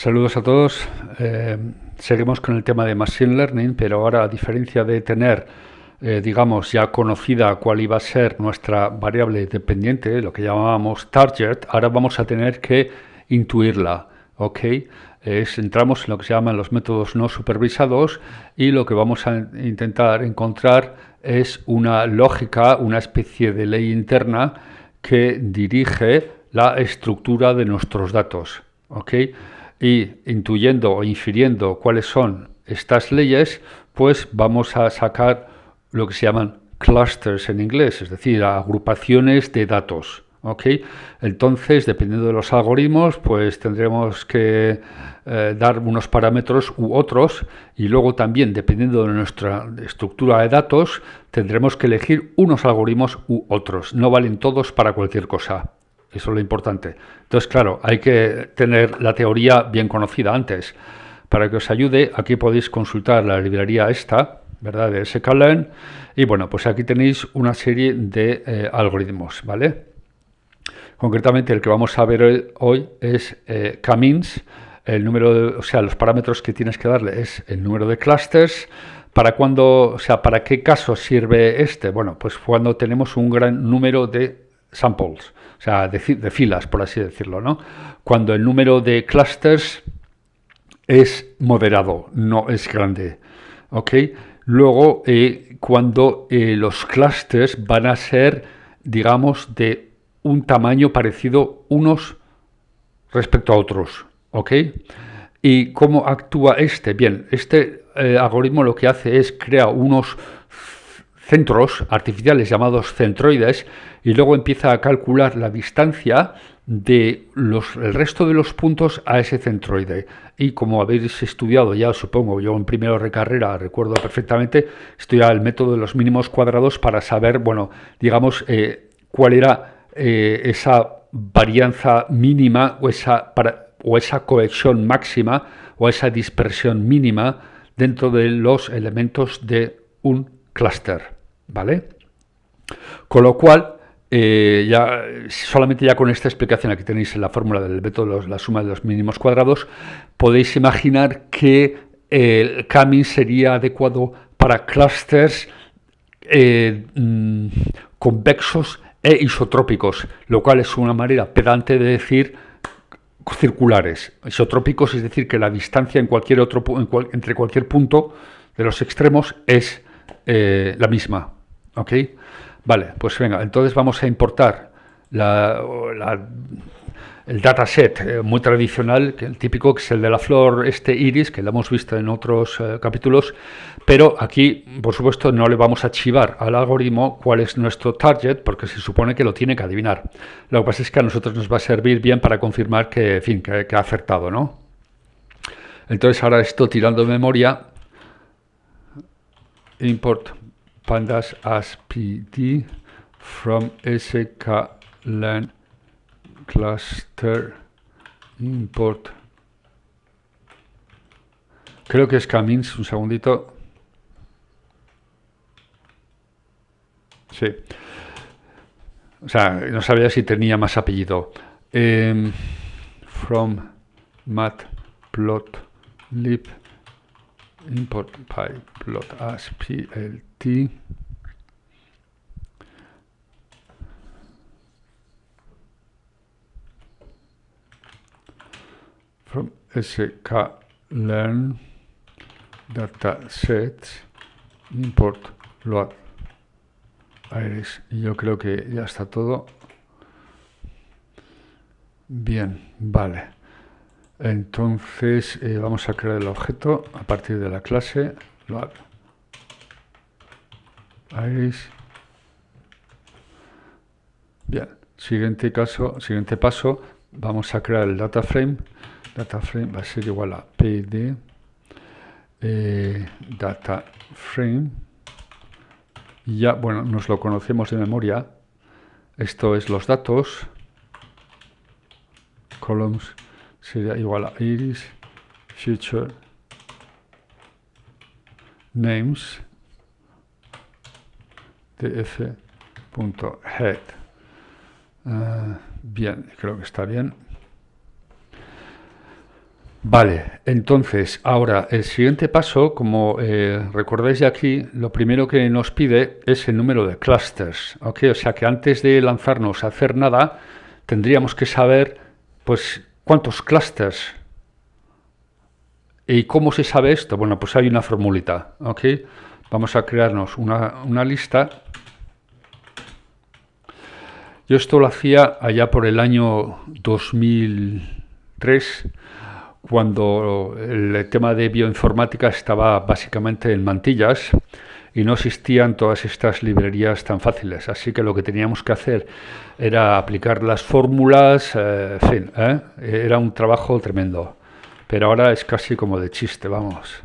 Saludos a todos. Seguimos con el tema de Machine Learning, pero ahora, a diferencia de tener, digamos, ya conocida cuál iba a ser nuestra variable dependiente, lo que llamábamos target, ahora vamos a tener que intuirla, ¿ok? Entramos en lo que se llaman los métodos no supervisados y lo que vamos a intentar encontrar es una lógica, una especie de ley interna que dirige la estructura de nuestros datos, ¿ok? Y intuyendo o infiriendo cuáles son estas leyes, pues vamos a sacar lo que se llaman clusters en inglés, es decir, agrupaciones de datos. ¿Ok? Entonces, dependiendo de los algoritmos, pues tendremos que dar unos parámetros u otros, y luego también, dependiendo de nuestra estructura de datos, tendremos que elegir unos algoritmos u otros. No valen todos para cualquier cosa. Eso es lo importante. Entonces, claro, hay que tener la teoría bien conocida antes. Para que os ayude, aquí podéis consultar la librería esta, ¿verdad?, de sklearn, y bueno, pues aquí tenéis una serie de algoritmos, ¿vale? Concretamente, el que vamos a ver hoy es k-means. El número o sea, los parámetros que tienes que darle es el número de clusters. ¿Para qué caso sirve este? Bueno, pues cuando tenemos un gran número de samples, o sea, de filas, por así decirlo, ¿no? Cuando el número de clusters es moderado, no es grande, ¿ok? Luego, cuando los clusters van a ser, digamos, de un tamaño parecido unos respecto a otros, ¿ok? ¿Y cómo actúa este? Bien, este algoritmo lo que hace es crear unos centros artificiales llamados centroides y luego empieza a calcular la distancia de el resto de los puntos a ese centroide. Y como habéis estudiado ya, supongo, yo en primero de carrera recuerdo perfectamente, estudiaba el método de los mínimos cuadrados para saber, bueno, digamos, cuál era esa varianza mínima o esa cohesión máxima o esa dispersión mínima dentro de los elementos de un clúster, ¿vale? Con lo cual, solamente ya con esta explicación, aquí tenéis la fórmula del método, la suma de los mínimos cuadrados, podéis imaginar que el k-means sería adecuado para clústeres convexos e isotrópicos, lo cual es una manera pedante de decir circulares. Isotrópicos es decir que la distancia entre cualquier punto de los extremos es la misma. ¿Ok? Vale, pues venga, entonces vamos a importar el dataset muy tradicional, el típico, que es el de la flor iris, que lo hemos visto en otros capítulos, pero aquí, por supuesto, no le vamos a chivar al algoritmo cuál es nuestro target, porque se supone que lo tiene que adivinar. Lo que pasa es que a nosotros nos va a servir bien para confirmar que, en fin, que ha acertado, ¿no? Entonces ahora esto, tirando de memoria, import pandas as pd from sklearn cluster import, creo que es k-means, un segundito, sí, o sea, no sabía si tenía más apellido, from matplotlib import pyplot as plt from sklearn datasets import load iris. Y yo creo que ya está todo bien. Vale, entonces vamos a crear el objeto a partir de la clase load iris. Bien, siguiente paso, vamos a crear el data frame. Data frame va a ser igual a pd data frame. Y ya, bueno, nos lo conocemos de memoria. Esto es los datos. Columns sería igual a iris feature names df.head. Bien, creo que está bien. Vale, entonces, ahora, el siguiente paso, como recordáis de aquí, lo primero que nos pide es el número de clusters, ¿ok? O sea que antes de lanzarnos a hacer nada, tendríamos que saber, pues, cuántos clusters. ¿Y cómo se sabe esto? Bueno, pues hay una formulita, ¿ok? Vamos a crearnos una lista. Yo esto lo hacía allá por el año 2003, cuando el tema de bioinformática estaba básicamente en mantillas y no existían todas estas librerías tan fáciles. Así que lo que teníamos que hacer era aplicar las fórmulas, en fin, era un trabajo tremendo. Pero ahora es casi como de chiste, vamos.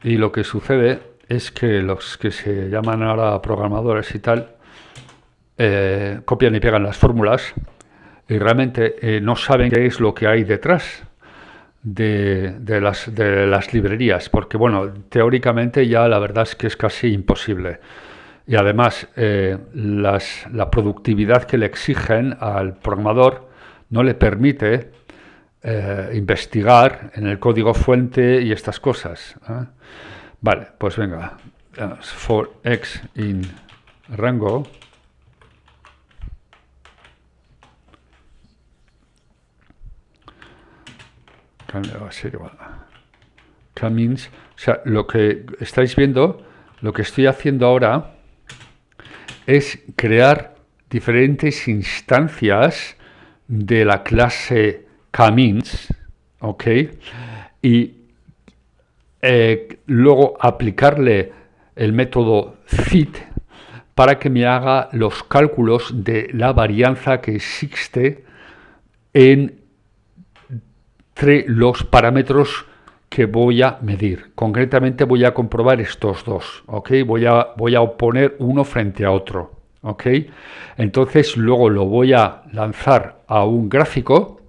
Y lo que sucede es que los que se llaman ahora programadores y tal, copian y pegan las fórmulas y realmente no saben qué es lo que hay detrás de las librerías, porque bueno, teóricamente ya la verdad es que es casi imposible. Y además, la productividad que le exigen al programador no le permite investigar en el código fuente y estas cosas. Vale, pues venga, for x in rango. Va a ser igual. Camins, o sea, lo que estáis viendo, lo que estoy haciendo ahora es crear diferentes instancias de la clase Camins, ¿ok? Y luego aplicarle el método fit para que me haga los cálculos de la varianza que existe entre los parámetros que voy a medir. Concretamente voy a comprobar estos dos, ¿ok? Voy a poner uno frente a otro, ¿ok? Entonces luego lo voy a lanzar a un gráfico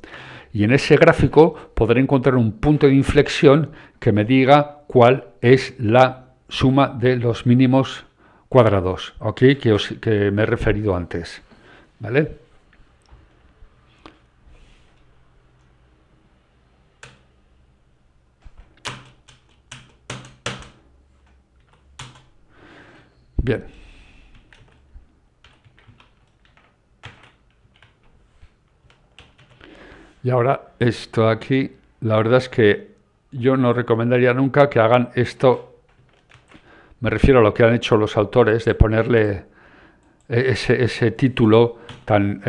y en ese gráfico podré encontrar un punto de inflexión que me diga cuál es la suma de los mínimos cuadrados, ¿ok? Que me he referido antes, ¿vale? Bien. Y ahora esto aquí, la verdad es que yo no recomendaría nunca que hagan esto, me refiero a lo que han hecho los autores, de ponerle ese título tan,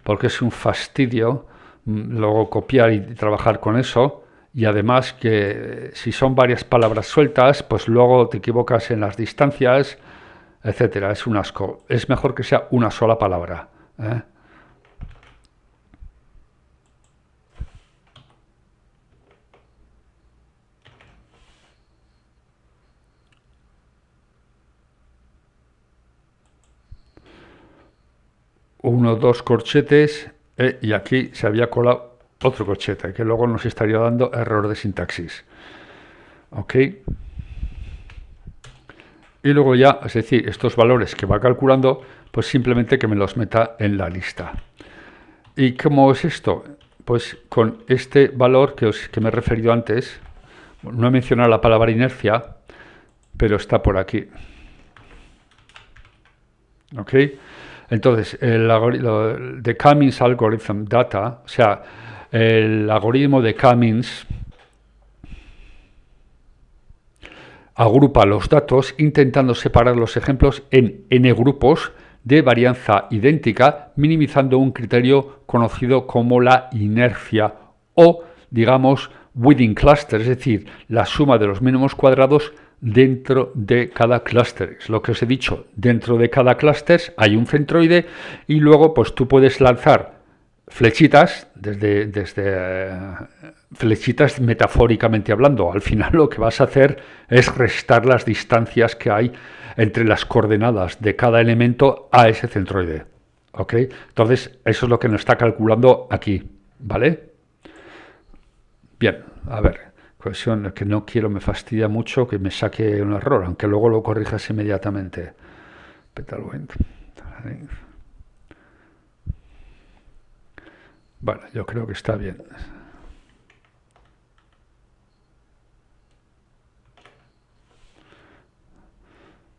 porque es un fastidio luego copiar y trabajar con eso. Y además que si son varias palabras sueltas, pues luego te equivocas en las distancias, etcétera. Es un asco. Es mejor que sea una sola palabra. 1, 2 corchetes, y aquí se había colado otro corchete, que luego nos estaría dando error de sintaxis. ¿Ok? Y luego ya, es decir, estos valores que va calculando, pues simplemente que me los meta en la lista. ¿Y cómo es esto? Pues con este valor que me he referido antes, no he mencionado la palabra inercia, pero está por aquí. ¿Ok? Entonces, de Cummings Algorithm Data, o sea, el algoritmo de Cummings agrupa los datos intentando separar los ejemplos en n grupos de varianza idéntica, minimizando un criterio conocido como la inercia o, digamos, within cluster, es decir, la suma de los mínimos cuadrados dentro de cada clúster. Es lo que os he dicho, dentro de cada clúster hay un centroide y luego pues tú puedes lanzar flechitas, desde flechitas metafóricamente hablando. Al final lo que vas a hacer es restar las distancias que hay entre las coordenadas de cada elemento a ese centroide. ¿Ok? Entonces, eso es lo que nos está calculando aquí. ¿Vale? Bien, a ver. Cuestión que no quiero, me fastidia mucho que me saque un error, aunque luego lo corrijas inmediatamente. Petalwind. Bueno, yo creo que está bien.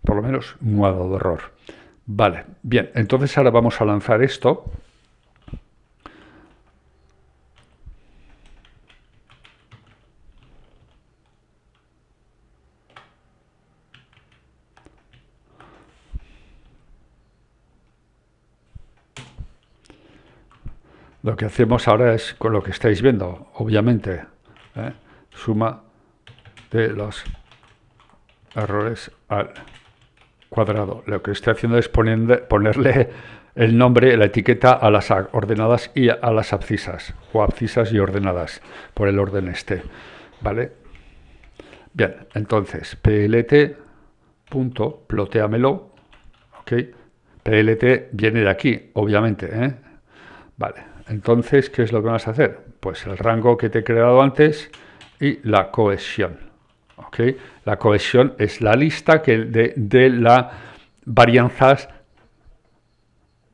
por lo menos no ha dado error. Vale, bien, entonces ahora vamos a lanzar esto. Lo que hacemos ahora es con lo que estáis viendo, obviamente, suma de los errores al cuadrado. Lo que estoy haciendo es ponerle el nombre, la etiqueta a las ordenadas y a las abscisas, o abscisas y ordenadas, por el orden este, ¿vale? Bien, entonces, plt.plotéamelo, ¿ok? plt viene de aquí, obviamente, Vale, entonces, ¿qué es lo que vas a hacer? Pues el rango que te he creado antes y la cohesión. ¿Ok? La cohesión es la lista de las varianzas,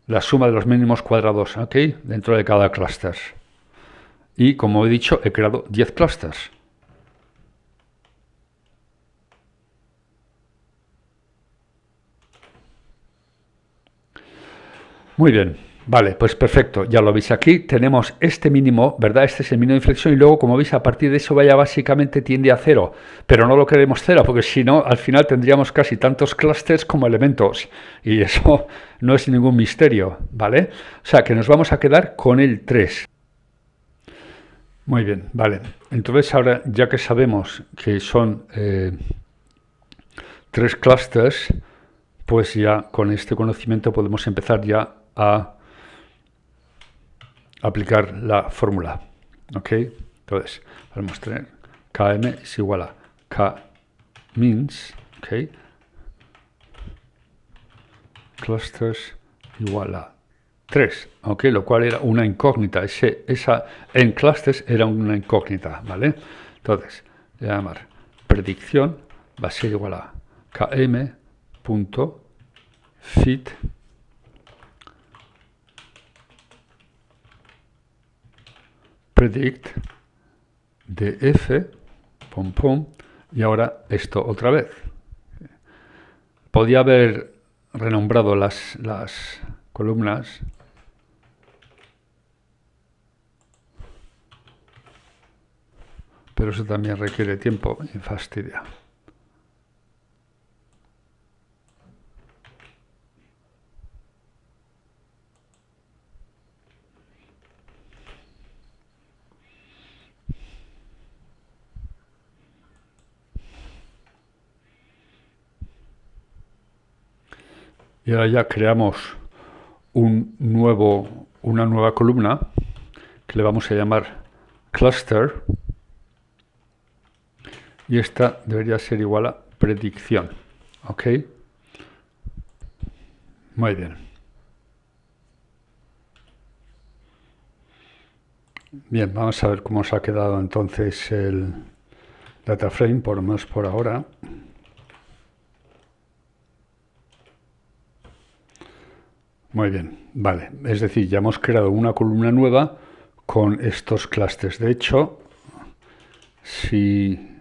la suma de los mínimos cuadrados, ¿ok? Dentro de cada clúster. Y como he dicho, he creado 10 clústeres. Muy bien. Vale, pues perfecto, ya lo veis aquí, tenemos este mínimo, ¿verdad? Este es el mínimo de inflexión y luego, como veis, a partir de eso vaya básicamente tiende a cero, pero no lo queremos cero, porque si no, al final tendríamos casi tantos clústeres como elementos y eso no es ningún misterio, ¿vale? O sea, que nos vamos a quedar con el 3. Muy bien, vale. Entonces ahora, ya que sabemos que son 3 clústeres, pues ya con este conocimiento podemos empezar ya a aplicar la fórmula, ¿ok? Entonces, podemos tener km es igual a k means, ¿ok? Clusters igual a 3, ¿ok? Lo cual era una incógnita, esa en clusters era una incógnita, ¿vale? Entonces, voy a llamar predicción, va a ser igual a km.fit predict df, pum pum, y ahora esto otra vez. Podía haber renombrado las columnas, pero eso también requiere tiempo y fastidia. Y ahora ya creamos una nueva columna que le vamos a llamar cluster. Y esta debería ser igual a predicción. ¿Ok? Muy bien. Bien, vamos a ver cómo se ha quedado entonces el data frame, por lo menos por ahora. Muy bien, vale. Es decir, ya hemos creado una columna nueva con estos clústeres. De hecho, si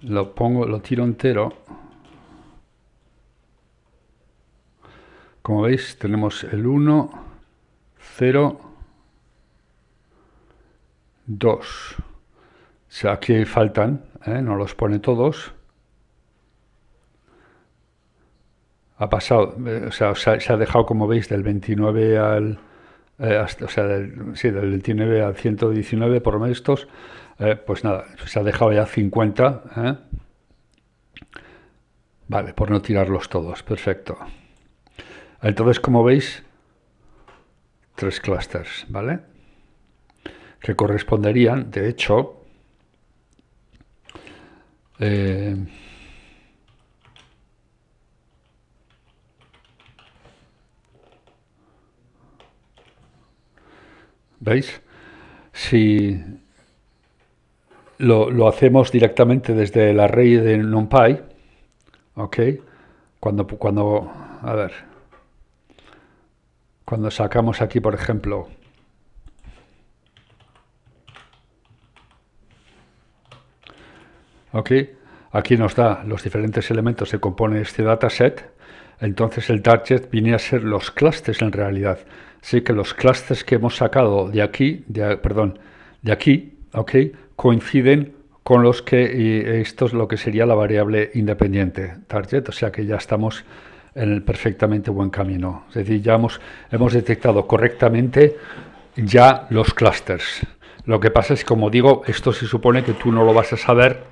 lo tiro entero, como veis, tenemos el 1, 0, 2. O sea, aquí faltan, no los pone todos. Ha pasado, o sea, se ha dejado, como veis, del 29 al... o sea, del 29 al 119, por lo menos estos, pues nada, se ha dejado ya 50. Vale, por no tirarlos todos, perfecto. Entonces, como veis, 3 clústeres, ¿vale? Que corresponderían, de hecho, ¿veis? Si lo hacemos directamente desde el array de NumPy, ¿ok? A ver, cuando sacamos aquí, por ejemplo, ¿ok? aquí nos da los diferentes elementos que compone este dataset. Entonces el target viene a ser los clusters en realidad. Así que los clusters que hemos sacado de aquí, de aquí, ¿ok? Coinciden con los que, esto es lo que sería la variable independiente target, o sea que ya estamos en el perfectamente buen camino. Es decir, ya hemos detectado correctamente ya los clusters. Lo que pasa es, como digo, esto se supone que tú no lo vas a saber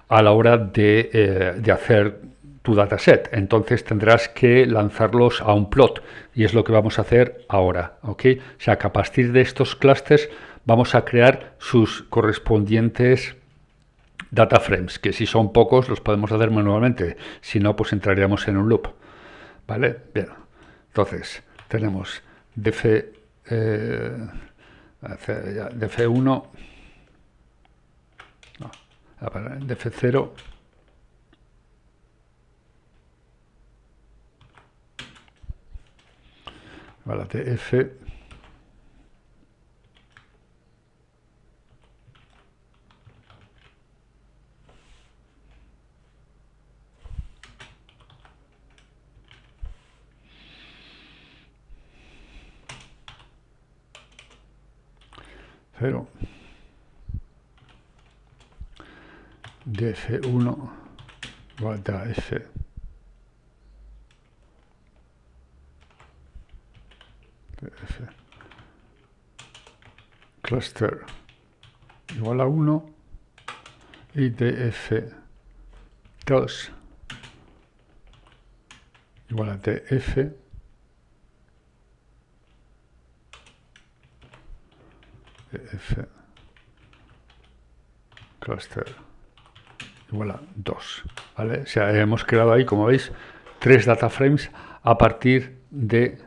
a la hora de hacer tu dataset. Entonces tendrás que lanzarlos a un plot y es lo que vamos a hacer ahora, ¿ok? O sea que a partir de estos clusters vamos a crear sus correspondientes data frames, que si son pocos los podemos hacer manualmente, si no pues entraríamos en un loop, ¿vale? Bien, entonces tenemos df1, no, df0, vale, df, cero, df1 igual a f df cluster igual a 1 y df2 igual a df cluster igual a 2, ¿vale? O sea, hemos creado ahí, como veis, 3 data frames a partir de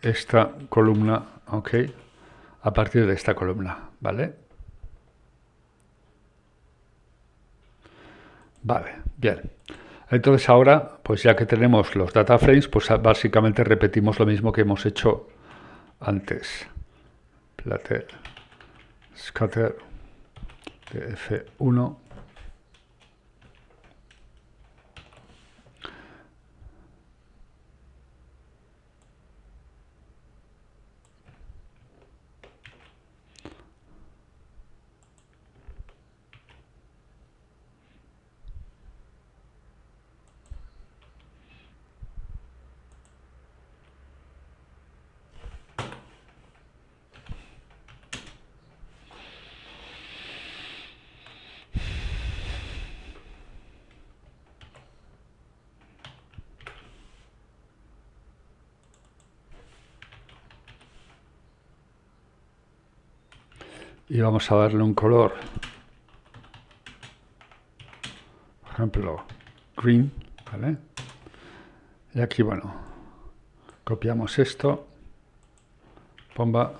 esta columna, ¿ok? A partir de esta columna, ¿vale? Vale, bien. Entonces ahora, pues ya que tenemos los data frames, pues básicamente repetimos lo mismo que hemos hecho antes. Plater, scatter, df1, y vamos a darle un color, por ejemplo, green, ¿vale? Y aquí, bueno, copiamos esto, bomba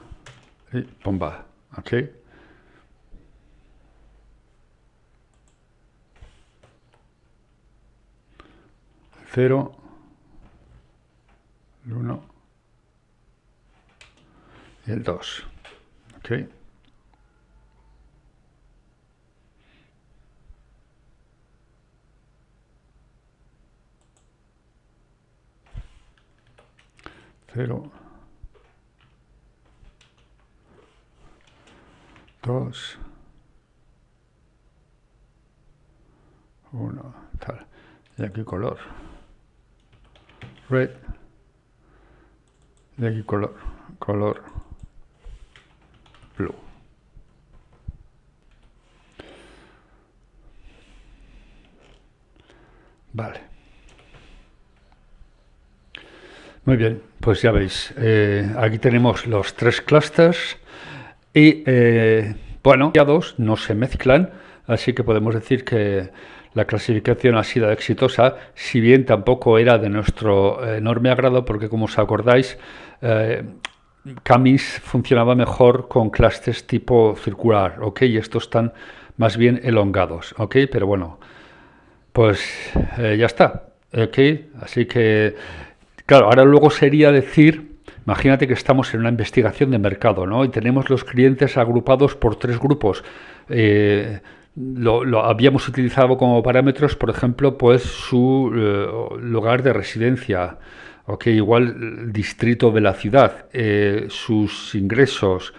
y bomba, ¿ok? 0, el 1 y el 2, ¿ok? Cero, 2, 1, tal. Y aquí color red, y aquí color blue. Vale. Muy bien, pues ya veis, aquí tenemos los 3 clusters y, bueno, ya 2 no se mezclan, así que podemos decir que la clasificación ha sido exitosa, si bien tampoco era de nuestro enorme agrado, porque como os acordáis, Camis funcionaba mejor con clusters tipo circular, ¿ok? Y estos están más bien elongados, ¿ok? Pero bueno, pues ya está. ¿Ok? Así que, claro, ahora luego sería decir, imagínate que estamos en una investigación de mercado, ¿no? Y tenemos los clientes agrupados por tres grupos. Lo habíamos utilizado como parámetros, por ejemplo, pues su lugar de residencia, ok, igual el distrito de la ciudad, sus ingresos,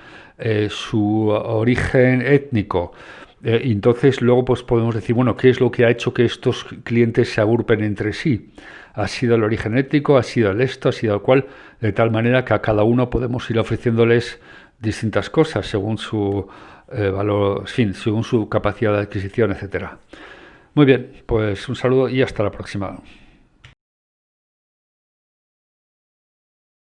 su origen étnico. Entonces luego pues podemos decir, bueno, ¿qué es lo que ha hecho que estos clientes se agrupen entre sí? Ha sido el origen étnico, ha sido el esto, ha sido el cual, de tal manera que a cada uno podemos ir ofreciéndoles distintas cosas según su valor, sí, según su capacidad de adquisición, etcétera. Muy bien, pues un saludo y hasta la próxima.